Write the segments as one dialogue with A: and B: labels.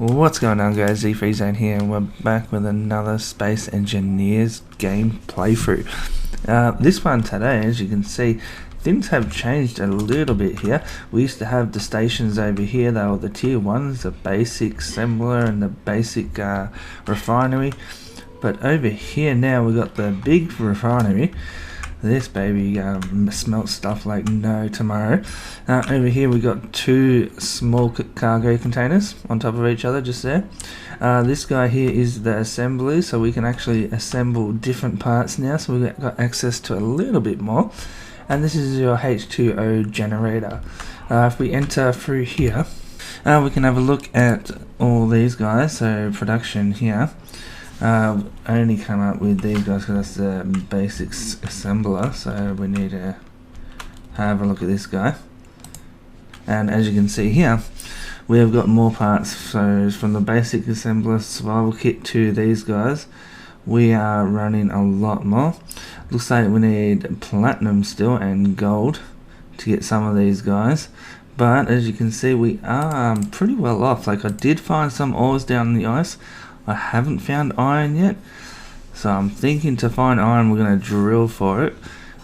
A: What's going on, guys? E02 here, and we're back with another Space Engineers game playthrough. This one today, as you can see, things have changed a little bit here. We used to have the stations over here. They were the tier 1s, the basic assembler and the basic refinery. But over here now we got the big refinery. This baby smelts stuff like no tomorrow. Over here we got two small cargo containers on top of each other just there. This guy here is the assembly, so we can actually assemble different parts now, so we've got access to a little bit more. And this is your H2O generator. If we enter through here, we can have a look at all these guys. So production here. I only come up with these guys because that's the basic assembler, so we need to have a look at this guy. And as you can see here, we have got more parts. So from the basic assembler survival kit to these guys, we are running a lot more. Looks like we need platinum still and gold to get some of these guys, but as you can see, we are pretty well off. Like, I did find some ores down in the ice. I haven't found iron yet, so I'm thinking to find iron we're going to drill for it.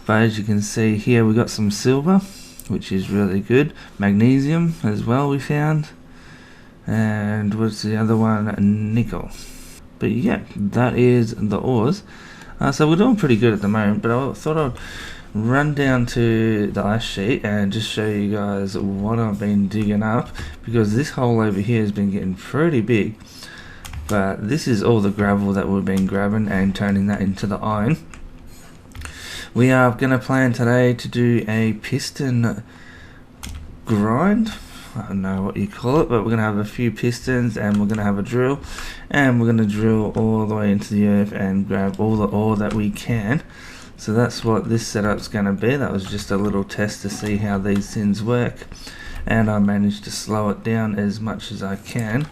A: But as you can see here, we got some silver, which is really good. Magnesium as well we found, and what's the other one? Nickel. But yeah, that is the ores. So we're doing pretty good at the moment, but I thought I'd run down to the ice sheet and just show you guys what I've been digging up, because this hole over here has been getting pretty big. But this is all the gravel that we've been grabbing and turning that into the iron. We are going to plan today to do a piston grind. I don't know what you call it, but we're going to have a few pistons and we're going to have a drill. And we're going to drill all the way into the earth and grab all the ore that we can. So that's what this setup's going to be. That was just a little test to see how these things work. And I managed to slow it down as much as I can.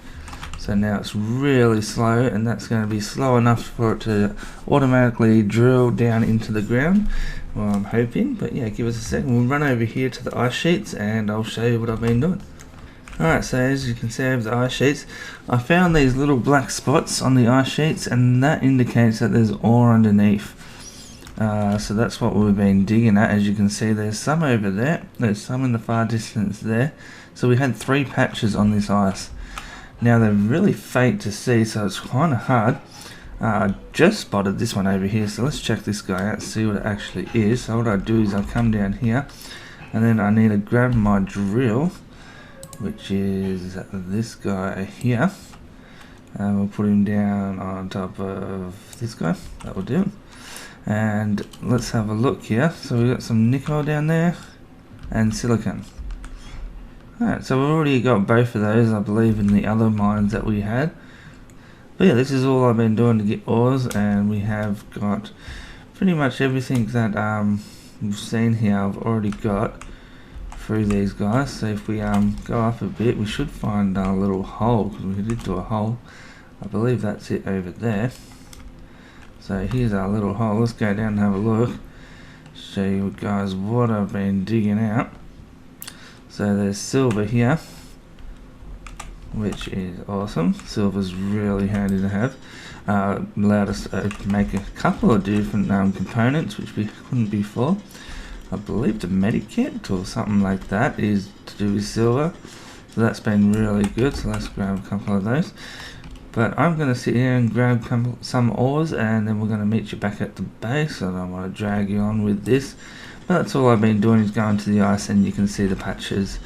A: So now it's really slow, and that's going to be slow enough for it to automatically drill down into the ground. Well, I'm hoping, but yeah, give us a second. We'll run over here to the ice sheets and I'll show you what I've been doing. Alright, so as you can see over the ice sheets, I found these little black spots on the ice sheets, and that indicates that there's ore underneath. So that's what we've been digging at. As you can see, there's some over there, there's some in the far distance there. So we had 3 patches on this ice. Now they're really faint to see, so it's kind of hard. I just spotted this one over here, so let's check this guy out, see what it actually is. So what I do is I come down here, and then I need to grab my drill, which is this guy here, and we'll put him down on top of this guy. That will do. And let's have a look here. So we got some nickel down there and silicon. Alright, so we've already got both of those, I believe, in the other mines that we had. But yeah, this is all I've been doing to get ores, and we have got pretty much everything that we've seen here I've already got through these guys. So if we go up a bit, we should find a little hole, because we did do a hole. I believe that's it over there. So here's our little hole. Let's go down and have a look. Show you guys what I've been digging out. So there's silver here, which is awesome. Silver's really handy to have. Allowed us to make a couple of different components, which we couldn't before. I believe the medikit or something like that is to do with silver. So that's been really good. So let's grab a couple of those. But I'm going to sit here and grab some ores, and then we're going to meet you back at the base. I don't want to drag you on with this. But that's all I've been doing, is going to the ice, and you can see the patches.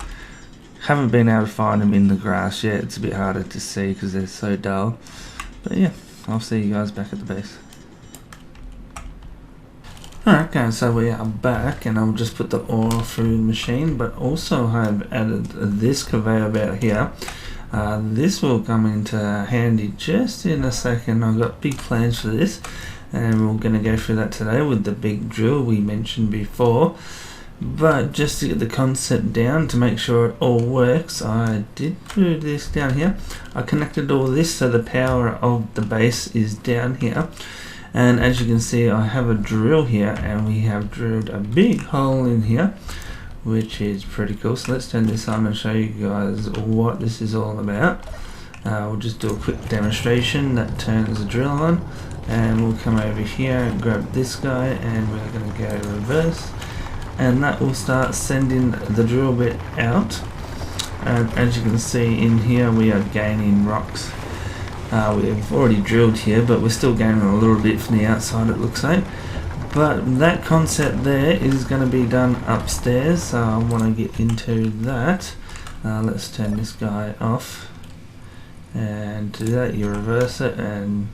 A: Haven't been able to find them in the grass yet. It's a bit harder to see because they're so dull. But yeah, I'll see you guys back at the base. Alright guys, so we are back, and I'll just put the ore through the machine, but also I've added this conveyor belt here. This will come into handy just in a second. I've got big plans for this, and we're going to go through that today with the big drill we mentioned before. But just to get the concept down, to make sure it all works, I did do this down here. I connected all this so the power of the base is down here. And as you can see, I have a drill here, and we have drilled a big hole in here, which is pretty cool. So let's turn this on and show you guys what this is all about. We'll just do a quick demonstration that turns the drill on, and we'll come over here and grab this guy, and we're going to go reverse, and that will start sending the drill bit out. And as you can see in here, we are gaining rocks. We've already drilled here, but we're still gaining a little bit from the outside, it looks like. But that concept there is going to be done upstairs, so I want to get into that. Let's turn this guy off, and to do that you reverse it, and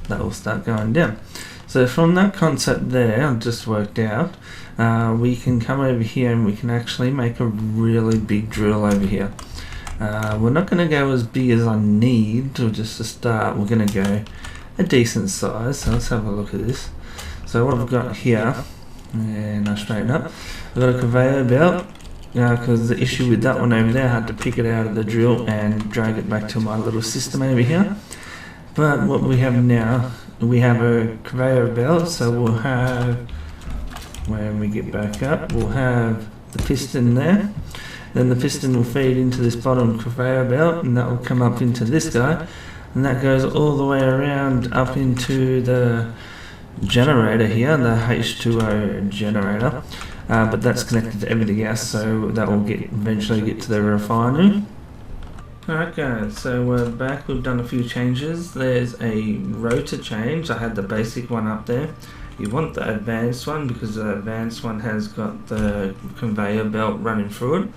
A: that will start going down. So from that concept there, I've just worked out, we can come over here and we can actually make a really big drill over here. We're not going to go as big as I need just to start. We're going to go a decent size, so let's have a look at this. So what I've got here, and I'll straighten up, I've got a conveyor belt, because the issue with that one over there, I had to pick it out of the drill and drag it back to my little system over here. But what we have now, we have a conveyor belt, so we'll have, when we get back up, we'll have the piston there. Then the piston will feed into this bottom conveyor belt, and that will come up into this guy, and that goes all the way around up into the generator here, the H2O generator, but that's connected to everything else, so that will eventually get to the refinery. Alright guys, so we're back. We've done a few changes. There's a rotor change. I had the basic one up there. You want the advanced one because the advanced one has got the conveyor belt running through it.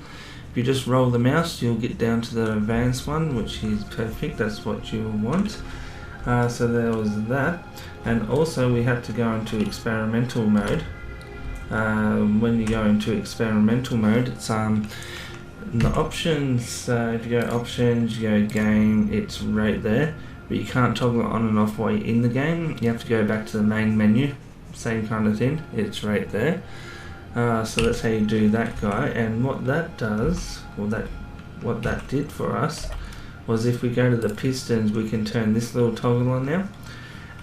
A: If you just roll the mouse, you'll get down to the advanced one, which is perfect. That's what you want. So there was that, and also we had to go into experimental mode. When you go into experimental mode, it's the options. If you go options, you go game, it's right there, but you can't toggle it on and off while you're in the game. You have to go back to the main menu, same kind of thing, it's right there. So that's how you do that guy, and what that does, or what that did for us, was if we go to the pistons, we can turn this little toggle on now,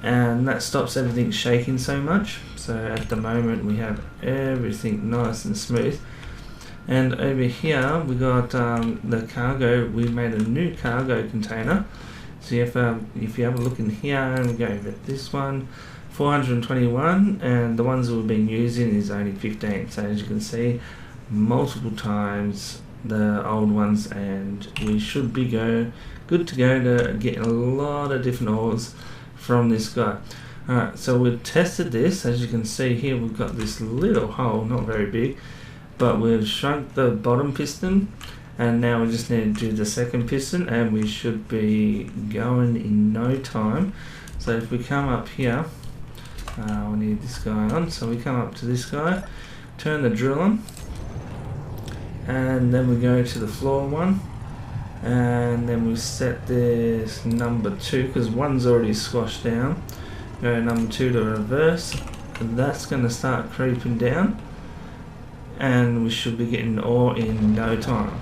A: and that stops everything shaking so much. So at the moment we have everything nice and smooth. And over here we got the cargo. We made a new cargo container. So if you have a look in here and go over this one, 421, and the ones that we've been using is only 15. So as you can see, multiple times the old ones, and we should be good to go to get a lot of different ores from this guy. Alright, so we've tested this. As you can see here, we've got this little hole, not very big, but we've shrunk the bottom piston, and now we just need to do the second piston, and we should be going in no time. So if we come up here, we need this guy on, so we come up to this guy, turn the drill on, and then we go to the floor one, and then we set this number 2 because one's already squashed down. Go number 2 to reverse, and that's going to start creeping down, and we should be getting ore in no time.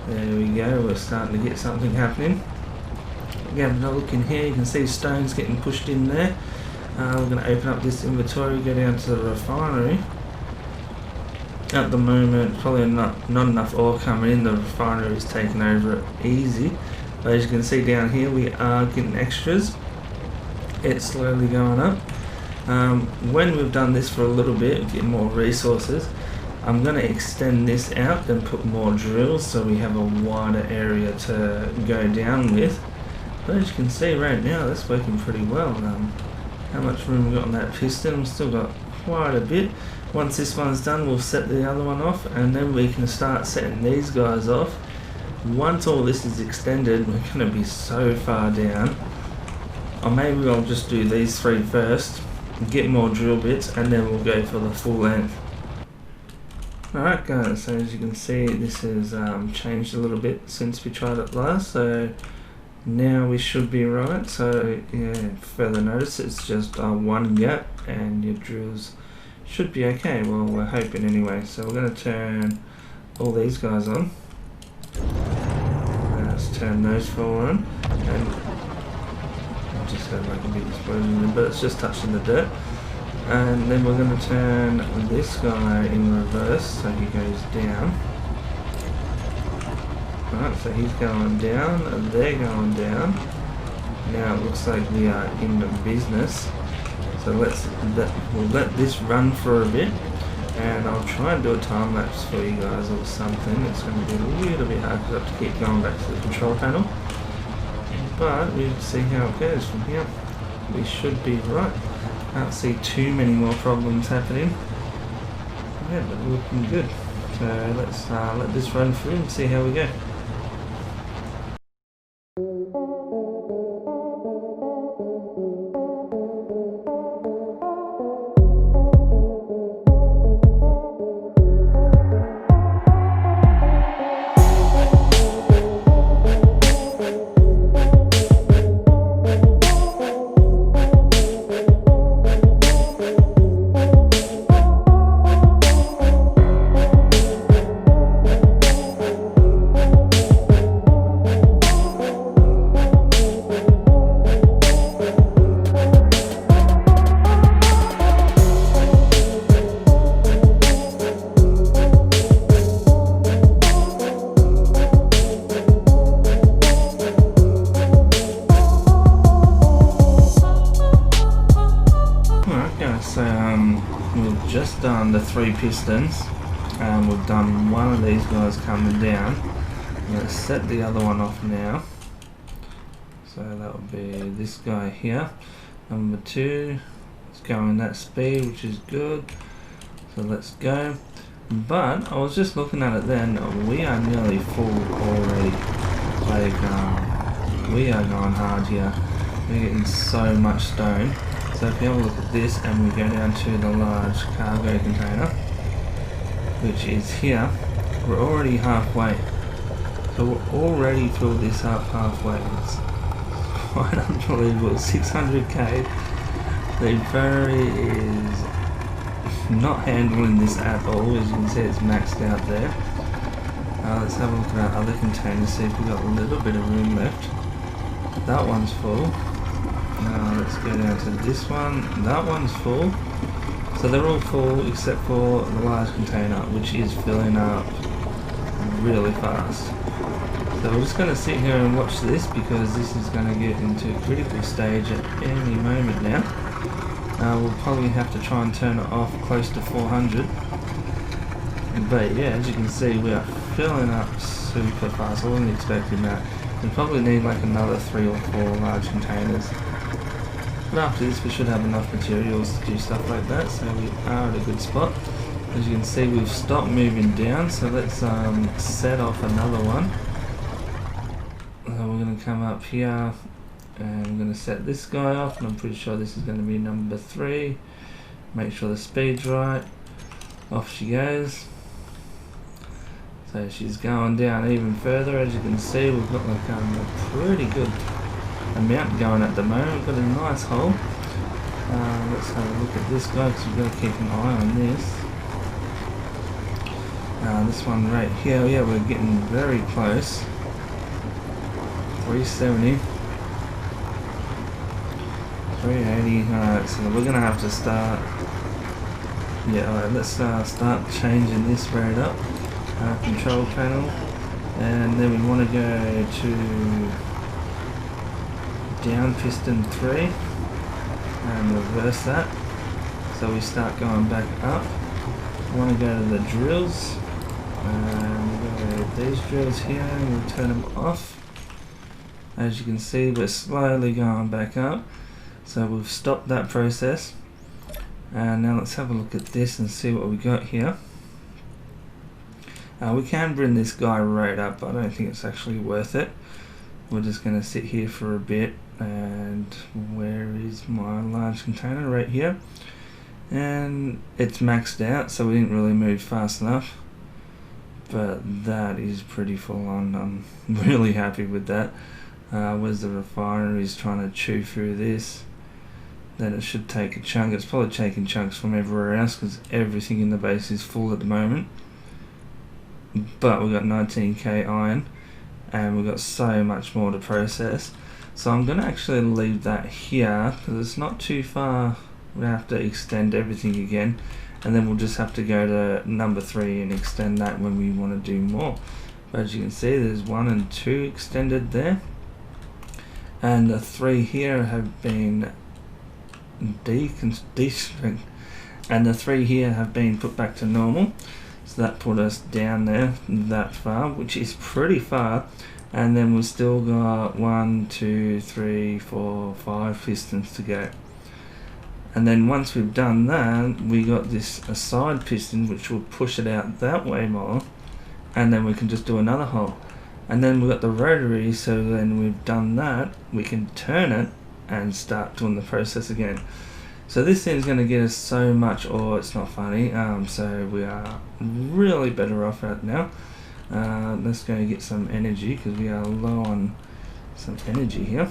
A: There we go, we're starting to get something happening. Again, another look in here, you can see stones getting pushed in there. We're going to open up this inventory, go down to the refinery. At the moment, probably not enough ore coming in. The refinery is taking over it easy. But as you can see down here, we are getting extras. It's slowly going up. When we've done this for a little bit, get more resources, I'm going to extend this out and put more drills so we have a wider area to go down with. But as you can see right now, that's working pretty well. How much room we got on that piston? We've still got quite a bit. Once this one's done, we'll set the other one off, and then we can start setting these guys off. Once all this is extended, we're going to be so far down. Or maybe I'll just do these 3 first, get more drill bits, and then we'll go for the full length. Alright guys, so as you can see, this has changed a little bit since we tried it last, so now we should be right. So yeah, further notice, it's just one gap and your drills should be okay. Well, we're hoping anyway. So we're going to turn all these guys on. Let's turn those 4 on, and I just had like a big explosion, but it's just touching the dirt. And then we're going to turn this guy in reverse so he goes down. Alright, so he's going down, and they're going down. Now it looks like we are in the business. So we'll let this run for a bit, and I'll try and do a time lapse for you guys or something. It's going to be a little bit hard because I have to keep going back to the control panel. But we'll see how it goes from here. We should be right. Can't see too many more problems happening. Yeah, but looking good. So let's let this run through and see how we go. We've just done the 3 pistons, and we've done one of these guys coming down. I'm going to set the other one off now. So that will be this guy here. Number 2, it's going that speed, which is good. So let's go. But I was just looking at it then, we are nearly full already. Like, we are going hard here. We're getting so much stone. So if you have a look at this and we go down to the large cargo container, which is here, we're already halfway. So we're already filled this up halfway. It's quite unbelievable. 600k. The Ferrari is not handling this at all. As you can see, it's maxed out there. Let's have a look at our other containers, see if we've got a little bit of room left. That one's full. Let's go down to this one. That one's full. So they're all full except for the large container, which is filling up really fast. So we're just going to sit here and watch this, because this is going to get into a critical stage at any moment now. We'll probably have to try and turn it off close to 400. But yeah, as you can see, we are filling up super fast. I wasn't expecting that. We probably need like another 3 or 4 large containers. But after this we should have enough materials to do stuff like that, so we are at a good spot. As you can see, we've stopped moving down, so let's set off another one. We're going to come up here and I'm going to set this guy off, and I'm pretty sure this is going to be number 3. Make sure the speed's right. Off she goes. So she's going down even further. As you can see, we've got like a pretty good amount going at the moment. We've got a nice hole. Let's have a look at this guy, because we've got to keep an eye on this. This one right here, yeah, we're getting very close. 370. 380. Alright, so we're going to have to start. Yeah, alright, let's start changing this rate up. Control panel. And then we want to go to down piston 3 and reverse that, so we start going back up. I want to go to the drills, and we'll go to these drills here and we'll turn them off. As you can see, we're slowly going back up, so we've stopped that process. And now let's have a look at this and see what we got here. We can bring this guy right up, but I don't think it's actually worth it. We're just going to sit here for a bit. And where is my large container? Right here. And it's maxed out, so we didn't really move fast enough. But that is pretty full on. I'm really happy with that. Where's the refineries trying to chew through this? Then it should take a chunk. It's probably taking chunks from everywhere else, because everything in the base is full at the moment. But we've got 19k iron, and we've got so much more to process. So I'm going to actually leave that here, because it's not too far. We'll have to extend everything again, and then we'll just have to go to number 3 and extend that when we want to do more. But as you can see, there's 1 and 2 extended there, and the 3 here have been and the 3 here have been put back to normal. So that put us down there that far, which is pretty far. And then we've still got 1, 2, 3, 4, 5 pistons to go. And then once we've done that, we got this side piston which will push it out that way more, and then we can just do another hole. And then we've got the rotary, so then we've done that, we can turn it and start doing the process again. So this thing's going to get us so much ore, it's not funny. So we are really better off right now. Let's go get some energy, because we are low on some energy here.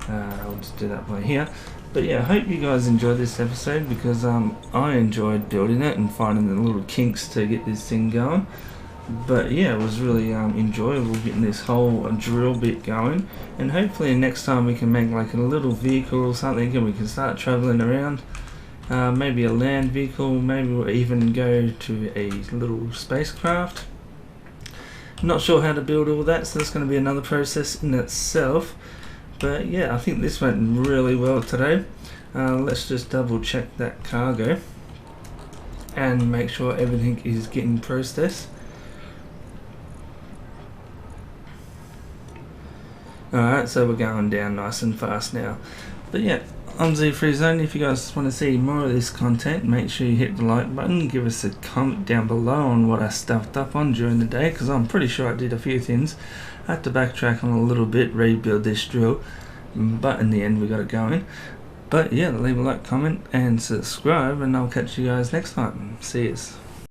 A: I'll just do that by here. But yeah, I hope you guys enjoyed this episode, because I enjoyed building it and finding the little kinks to get this thing going. But yeah, it was really enjoyable getting this whole drill bit going, and hopefully next time we can make like a little vehicle or something, and we can start traveling around. Maybe a land vehicle, maybe we'll even go to a little spacecraft. Not sure how to build all that, so that's going to be another process in itself. But yeah, I think this went really well today. Let's just double check that cargo and make sure everything is getting processed. Alright, so we're going down nice and fast now. But yeah, I'm Z3Zone. If you guys want to see more of this content, make sure you hit the like button, give us a comment down below on what I stuffed up on during the day, because I'm pretty sure I did a few things. I had to backtrack on a little bit, rebuild this drill, but in the end we got it going. But yeah, leave a like, comment and subscribe, and I'll catch you guys next time. See yous.